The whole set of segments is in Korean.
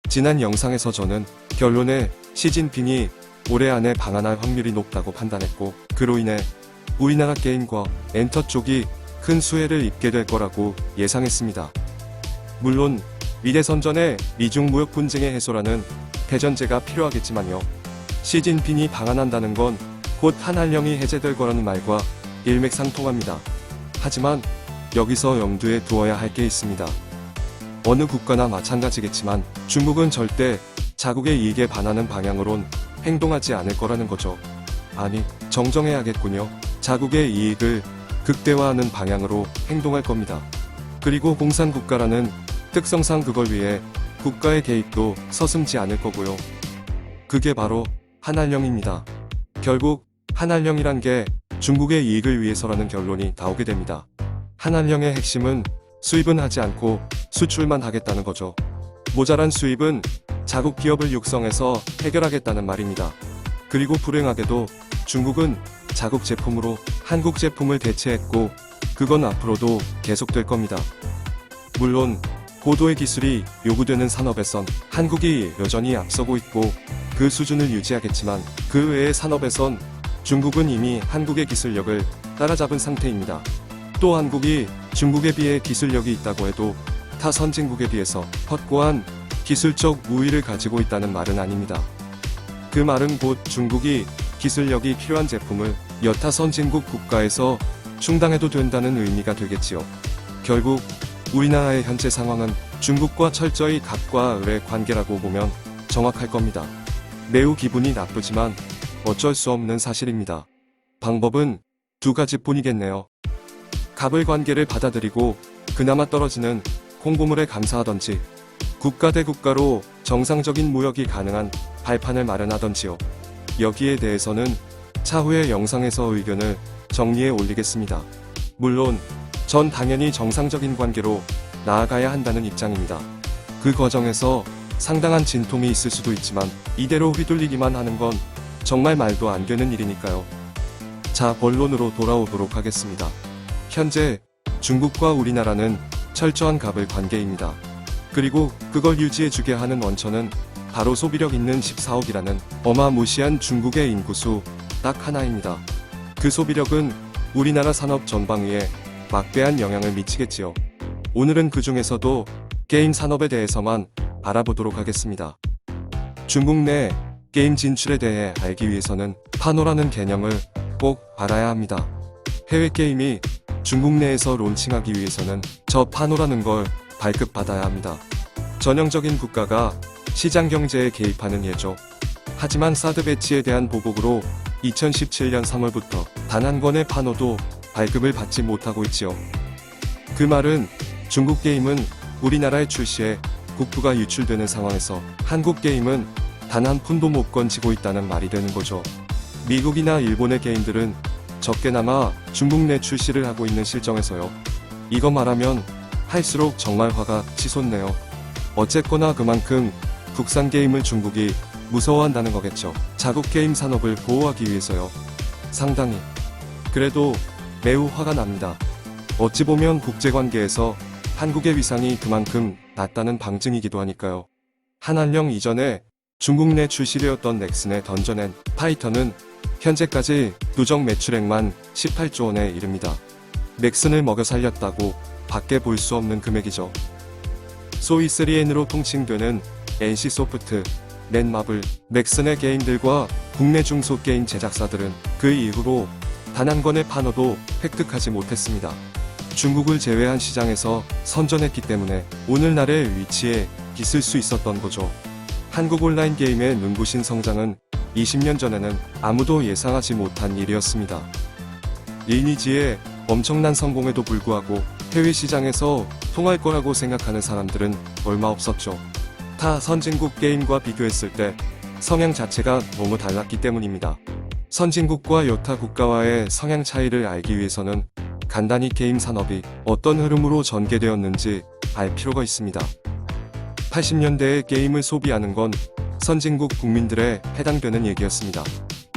지난 영상에서 저는 결론에 시진핑이 올해 안에 방한할 확률이 높다고 판단했고, 그로 인해 우리나라 게임과 엔터 쪽이 큰 수혜를 입게 될 거라고 예상했습니다. 물론 미래선전에 미중 무역 분쟁의 해소라는 대전제가 필요하겠지만요. 시진핑이 방한한다는 건 곧 한한령이 해제될 거라는 말과 일맥상통합니다. 하지만 여기서 염두에 두어야 할 게 있습니다. 어느 국가나 마찬가지겠지만 중국은 절대 자국의 이익에 반하는 방향으론 행동하지 않을 거라는 거죠. 아니, 정정해야겠군요. 자국의 이익을 극대화하는 방향으로 행동할 겁니다. 그리고 공산국가라는 특성상 그걸 위해 국가의 개입도 서슴지 않을 거고요. 그게 바로 한한령입니다. 결국 한한령이란 게 중국의 이익을 위해서라는 결론이 나오게 됩니다. 한한령의 핵심은 수입은 하지 않고 수출만 하겠다는 거죠. 모자란 수입은 자국 기업을 육성해서 해결하겠다는 말입니다. 그리고 불행하게도 중국은 자국 제품으로 한국 제품을 대체했고, 그건 앞으로도 계속될 겁니다. 물론 고도의 기술이 요구되는 산업에선 한국이 여전히 앞서고 있고 그 수준을 유지하겠지만, 그 외의 산업에선 중국은 이미 한국의 기술력을 따라잡은 상태입니다. 또 한국이 중국에 비해 기술력이 있다고 해도 타 선진국에 비해서 확고한 기술적 우위를 가지고 있다는 말은 아닙니다. 그 말은 곧 중국이 기술력이 필요한 제품을 여타 선진국 국가에서 충당해도 된다는 의미가 되겠지요. 결국 우리나라의 현재 상황은 중국과 철저히 갑과 을의 관계라고 보면 정확할 겁니다. 매우 기분이 나쁘지만 어쩔 수 없는 사실입니다. 방법은 두 가지뿐이겠네요. 갑을 관계를 받아들이고 그나마 떨어지는 콩고물에 감사하던지, 국가 대 국가로 정상적인 무역이 가능한 발판을 마련하던지요. 여기에 대해서는 차후의 영상에서 의견을 정리해 올리겠습니다. 물론 전 당연히 정상적인 관계로 나아가야 한다는 입장입니다. 그 과정에서 상당한 진통이 있을 수도 있지만 이대로 휘둘리기만 하는 건 정말 말도 안 되는 일이니까요. 자, 본론으로 돌아오도록 하겠습니다. 현재 중국과 우리나라는 철저한 갑을 관계입니다. 그리고 그걸 유지해주게 하는 원천은 바로 소비력 있는 14억이라는 어마무시한 중국의 인구수 딱 하나입니다. 그 소비력은 우리나라 산업 전방위에 막대한 영향을 미치겠지요. 오늘은 그 중에서도 게임 산업에 대해서만 알아보도록 하겠습니다. 중국 내 게임 진출에 대해 알기 위해서는 파노라는 개념을 꼭 알아야 합니다. 해외 게임이 중국 내에서 론칭하기 위해서는 저 파노라는 걸 발급받아야 합니다. 전형적인 국가가 시장 경제에 개입하는 예죠. 하지만 사드 배치에 대한 보복으로 2017년 3월부터 단 한 건의 파노도 발급을 받지 못하고 있지요. 그 말은 중국 게임은 우리나라에 출시해 국부가 유출되는 상황에서 한국 게임은 단 한 푼도 못 건지고 있다는 말이 되는 거죠. 미국이나 일본의 게임들은 적게나마 중국 내 출시를 하고 있는 실정에서요. 이거 말하면 할수록 정말 화가 치솟네요. 어쨌거나 그만큼 국산 게임을 중국이 무서워한다는 거겠죠. 자국 게임 산업을 보호하기 위해서요. 상당히. 그래도 매우 화가 납니다. 어찌 보면 국제관계에서 한국의 위상이 그만큼 낮다는 방증이기도 하니까요. 한한령 이전에 중국 내 출시되었던 넥슨의 던전 앤 파이터는 현재까지 누적 매출액만 18조 원에 이릅니다. 넥슨을 먹여 살렸다고 밖에 볼 수 없는 금액이죠. 소위 3N으로 통칭되는 NC소프트, 넷마블, 넥슨의 게임들과 국내 중소게임 제작사들은 그 이후로 단 한 건의 파노도 획득하지 못했습니다. 중국을 제외한 시장에서 선전했기 때문에 오늘날의 위치에 있을 수 있었던 거죠. 한국 온라인 게임의 눈부신 성장은 20년 전에는 아무도 예상하지 못한 일이었습니다. 리니지의 엄청난 성공에도 불구하고 해외 시장에서 통할 거라고 생각하는 사람들은 얼마 없었죠. 타 선진국 게임과 비교했을 때 성향 자체가 너무 달랐기 때문입니다. 선진국과 여타 국가와의 성향 차이를 알기 위해서는 간단히 게임 산업이 어떤 흐름으로 전개되었는지 알 필요가 있습니다. 80년대에 게임을 소비하는 건 선진국 국민들에 해당되는 얘기였습니다.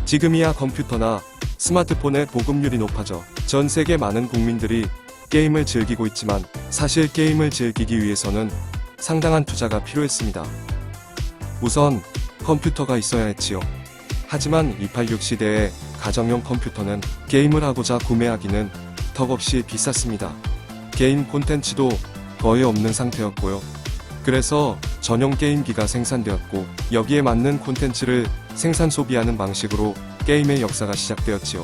지금이야 컴퓨터나 스마트폰의 보급률이 높아져 전 세계 많은 국민들이 게임을 즐기고 있지만 사실 게임을 즐기기 위해서는 상당한 투자가 필요했습니다. 우선 컴퓨터가 있어야 했지요. 하지만 286 시대의 가정용 컴퓨터는 게임을 하고자 구매하기는 턱없이 비쌌습니다. 게임 콘텐츠도 거의 없는 상태였고요. 그래서 전용 게임기가 생산되었고 여기에 맞는 콘텐츠를 생산 소비하는 방식으로 게임의 역사가 시작되었지요.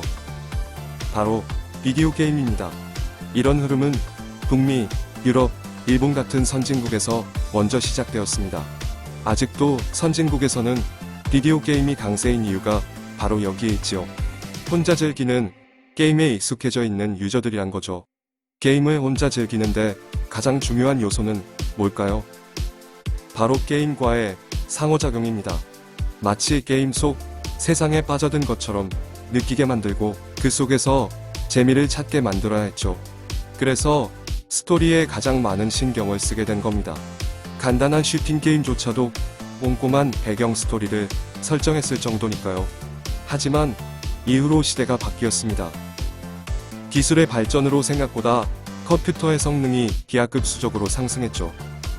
바로 비디오 게임입니다. 이런 흐름은 북미, 유럽, 일본 같은 선진국에서 먼저 시작되었습니다. 아직도 선진국에서는 비디오 게임이 강세인 이유가 바로 여기에 있지요. 혼자 즐기는 게임에 익숙해져 있는 유저들이란 거죠. 게임을 혼자 즐기는데 가장 중요한 요소는 뭘까요? 바로 게임과의 상호작용입니다. 마치 게임 속 세상에 빠져든 것처럼 느끼게 만들고 그 속에서 재미를 찾게 만들어야 했죠. 그래서 스토리에 가장 많은 신경을 쓰게 된 겁니다. 간단한 슈팅 게임조차도 꼼꼼한 배경 스토리를 설정했을 정도니까요. 하지만 이후로 시대가 바뀌었습니다. 기술의 발전으로 생각보다 컴퓨터의 성능이 기하급수적으로 상승했죠.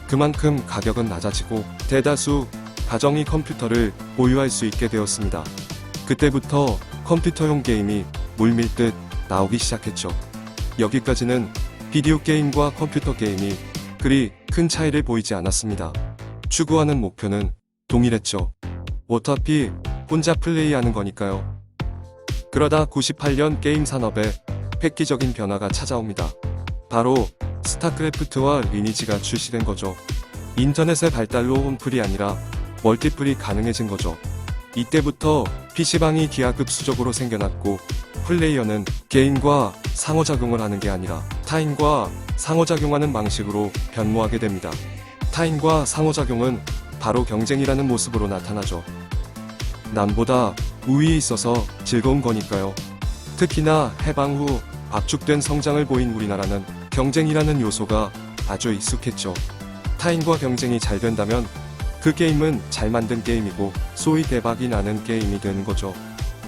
그만큼 가격은 낮아지고 대다수 가정이 컴퓨터를 보유할 수 있게 되었습니다. 그때부터 컴퓨터용 게임이 물밀듯 나오기 시작했죠. 여기까지는 비디오 게임과 컴퓨터 게임이 그리 큰 차이를 보이지 않았습니다. 추구하는 목표는 동일했죠. 어차피 혼자 플레이하는 거니까요. 그러다 98년 게임 산업에 획기적인 변화가 찾아옵니다. 바로 스타크래프트와 리니지가 출시된 거죠. 인터넷의 발달로 홈플이 아니라 멀티플이 가능해진 거죠. 이때부터 PC방이 기하급수적으로 생겨났고 플레이어는 게임과 상호작용을 하는 게 아니라 타인과 상호작용하는 방식으로 변모하게 됩니다. 타인과 상호작용은 바로 경쟁이라는 모습으로 나타나죠. 남보다 우위에 있어서 즐거운 거니까요. 특히나 해방 후 압축된 성장을 보인 우리나라는 경쟁이라는 요소가 아주 익숙했죠. 타인과 경쟁이 잘 된다면 그 게임은 잘 만든 게임이고 소위 대박이 나는 게임이 되는 거죠.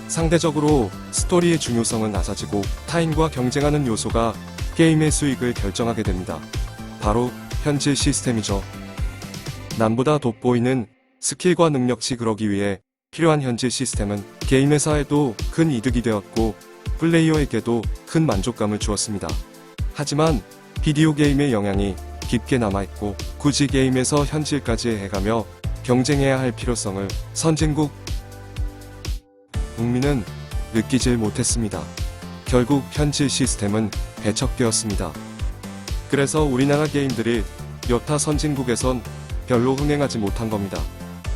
상대적으로 스토리의 중요성은 낮아지고 타인과 경쟁하는 요소가 게임의 수익을 결정하게 됩니다. 바로 현질 시스템이죠. 남보다 돋보이는 스킬과 능력치 그러기 위해 필요한 현질 시스템은 게임 회사에도 큰 이득이 되었고 플레이어에게도 큰 만족감을 주었습니다. 하지만 비디오 게임의 영향이 깊게 남아있고 굳이 게임에서 현질까지 해가며 경쟁해야 할 필요성을 선진국 국민은 느끼질 못했습니다. 결국 현질 시스템은 배척되었습니다. 그래서 우리나라 게임들이 여타 선진국에선 별로 흥행하지 못한 겁니다.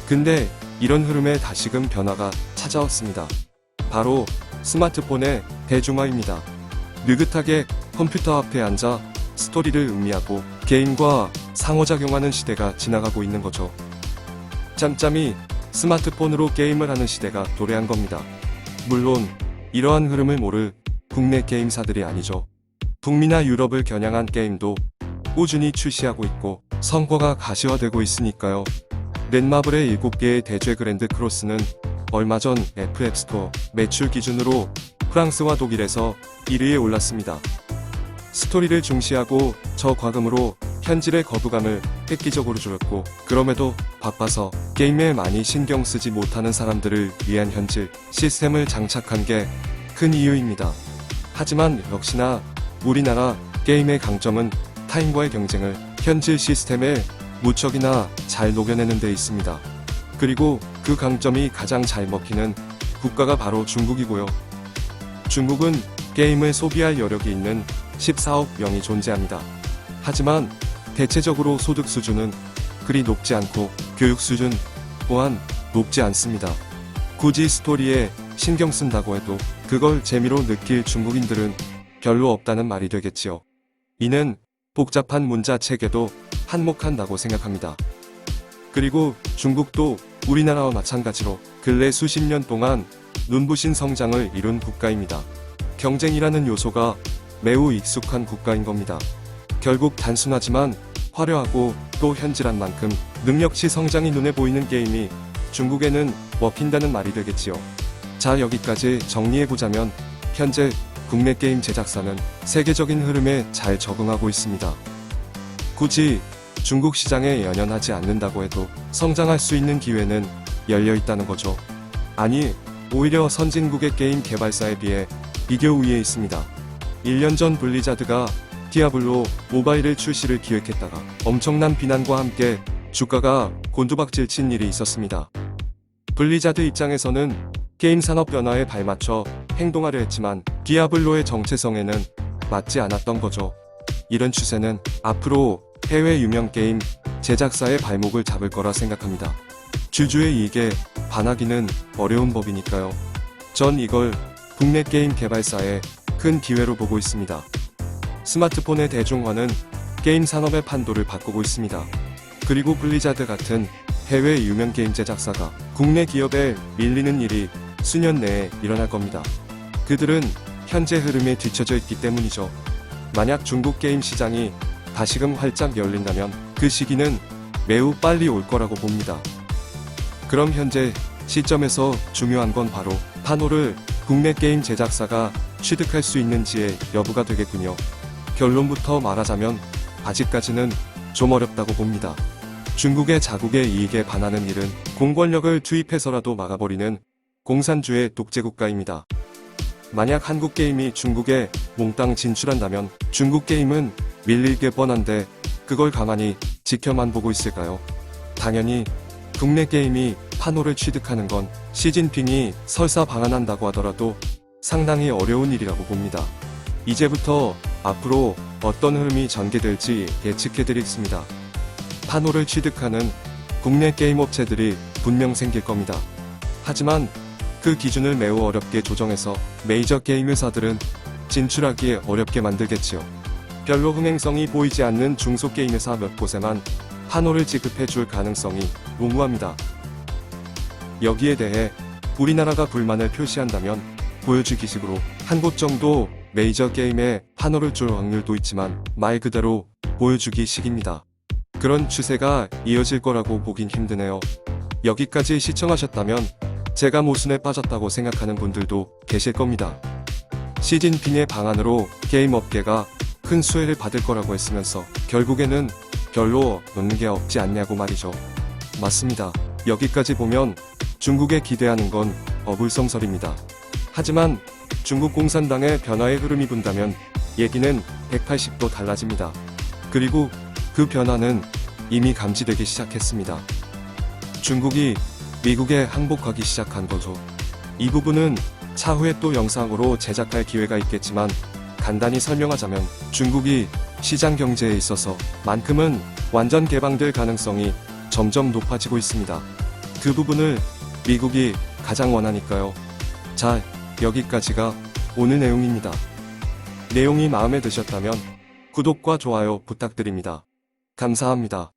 근데 이런 흐름에 다시금 변화가 찾아왔습니다. 바로 스마트폰의 대중화입니다. 느긋하게 컴퓨터 앞에 앉아 스토리를 음미하고 게임과 상호작용하는 시대가 지나가고 있는 거죠. 짬짬이 스마트폰으로 게임을 하는 시대가 도래한 겁니다. 물론 이러한 흐름을 모를 국내 게임사들이 아니죠. 북미나 유럽을 겨냥한 게임도 꾸준히 출시하고 있고 성과가 가시화되고 있으니까요. 넷마블의 7개의 대죄 그랜드 크로스는 얼마 전 애플 앱스토어 매출 기준으로 프랑스와 독일에서 1위에 올랐습니다. 스토리를 중시하고 저과금으로 현질의 거부감을 획기적으로 줄였고 그럼에도 바빠서 게임에 많이 신경 쓰지 못하는 사람들을 위한 현질 시스템을 장착한 게 큰 이유입니다. 하지만 역시나 우리나라 게임의 강점은 타인과의 경쟁을 현질 시스템에 무척이나 잘 녹여내는 데 있습니다. 그리고 그 강점이 가장 잘 먹히는 국가가 바로 중국이고요. 중국은 게임을 소비할 여력이 있는 14억 명이 존재합니다. 하지만 대체적으로 소득 수준은 그리 높지 않고 교육 수준 또한 높지 않습니다. 굳이 스토리에 신경 쓴다고 해도 그걸 재미로 느낄 중국인들은 별로 없다는 말이 되겠지요. 이는 복잡한 문자 체계도 한몫한다고 생각합니다. 그리고 중국도 우리나라와 마찬가지로 근래 수십 년 동안 눈부신 성장을 이룬 국가입니다. 경쟁이라는 요소가 매우 익숙한 국가인 겁니다. 결국 단순하지만 화려하고 또 현질한 만큼 능력치 성장이 눈에 보이는 게임이 중국에는 먹힌다는 말이 되겠지요. 자, 여기까지 정리해보자면 현재 국내 게임 제작사는 세계적인 흐름에 잘 적응하고 있습니다. 굳이 중국 시장에 연연하지 않는다고 해도 성장할 수 있는 기회는 열려 있다는 거죠. 아니, 오히려 선진국의 게임 개발사에 비해 비교 우위에 있습니다. 1년 전 블리자드가 디아블로 모바일을 출시를 기획했다가 엄청난 비난과 함께 주가가 곤두박질 친 일이 있었습니다. 블리자드 입장에서는 게임 산업 변화에 발맞춰 행동하려 했지만 디아블로의 정체성에는 맞지 않았던 거죠. 이런 추세는 앞으로 해외 유명 게임 제작사의 발목을 잡을 거라 생각합니다. 주주의 이익에 반하기는 어려운 법이니까요. 전 이걸 국내 게임 개발사의 큰 기회로 보고 있습니다. 스마트폰의 대중화는 게임 산업의 판도를 바꾸고 있습니다. 그리고 블리자드 같은 해외 유명 게임 제작사가 국내 기업에 밀리는 일이 수년 내에 일어날 겁니다. 그들은 현재 흐름에 뒤처져 있기 때문이죠. 만약 중국 게임 시장이 다시금 활짝 열린다면 그 시기는 매우 빨리 올 거라고 봅니다. 그럼 현재 시점에서 중요한 건 바로 판호를 국내 게임 제작사가 취득할 수 있는지의 여부가 되겠군요. 결론부터 말하자면 아직까지는 좀 어렵다고 봅니다. 중국의 자국의 이익에 반하는 일은 공권력을 투입해서라도 막아버리는 공산주의 독재국가입니다. 만약 한국 게임이 중국에 몽땅 진출한다면 중국 게임은 밀릴 게 뻔한데 그걸 가만히 지켜만 보고 있을까요? 당연히 국내 게임이 판호를 취득하는 건 시진핑이 설사 방한한다고 하더라도 상당히 어려운 일이라고 봅니다. 이제부터 앞으로 어떤 흐름이 전개될지 예측해드리겠습니다. 판호를 취득하는 국내 게임 업체들이 분명 생길 겁니다. 하지만 그 기준을 매우 어렵게 조정해서 메이저 게임 회사들은 진출하기에 어렵게 만들겠지요. 별로 흥행성이 보이지 않는 중소게임 회사 몇 곳에만 판호를 지급해줄 가능성이 농후합니다. 여기에 대해 우리나라가 불만을 표시한다면 보여주기식으로 한 곳 정도 메이저 게임에 판호를 줄 확률도 있지만 말 그대로 보여주기식입니다. 그런 추세가 이어질 거라고 보긴 힘드네요. 여기까지 시청하셨다면 제가 모순에 빠졌다고 생각하는 분들도 계실 겁니다. 시진핑의 방안으로 게임 업계가 큰 수혜를 받을 거라고 했으면서 결국에는 별로 놓는 게 없지 않냐고 말이죠. 맞습니다. 여기까지 보면 중국에 기대하는 건 어불성설입니다. 하지만 중국 공산당의 변화의 흐름이 분다면 얘기는 180도 달라집니다. 그리고 그 변화는 이미 감지되기 시작했습니다. 중국이 미국에 항복하기 시작한 거죠. 이 부분은 차후에 또 영상으로 제작할 기회가 있겠지만 간단히 설명하자면 중국이 시장 경제에 있어서 만큼은 완전 개방될 가능성이 점점 높아지고 있습니다. 그 부분을 미국이 가장 원하니까요. 자, 여기까지가 오늘 내용입니다. 내용이 마음에 드셨다면 구독과 좋아요 부탁드립니다. 감사합니다.